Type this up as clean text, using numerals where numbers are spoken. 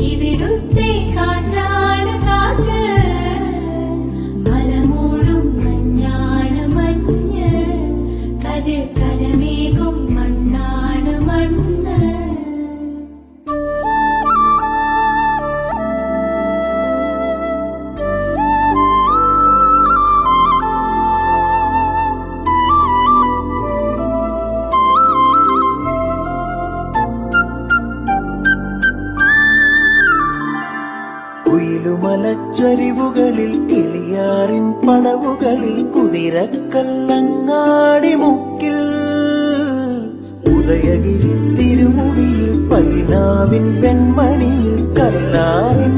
ഇവിടുത്തെ കാറ്റാണ് കാറ്റ്, മലമൂടും മഞ്ഞാണ് മഞ്ഞ്, കതിർ കലമേകും മണ്ണാണ് മണ്ണ്. കുയിലുമലച്ചരിവുകളിൽ കിളിയാറിൻ പടവുകളിൽ കുതിരക്കല്ലങ്ങാടി മുക്കിൽ, ഉദയഗിരി തിരുമുടിയിൽ പൈനാവിൻ പെൺമണിയിൽ കല്ലാറിൻ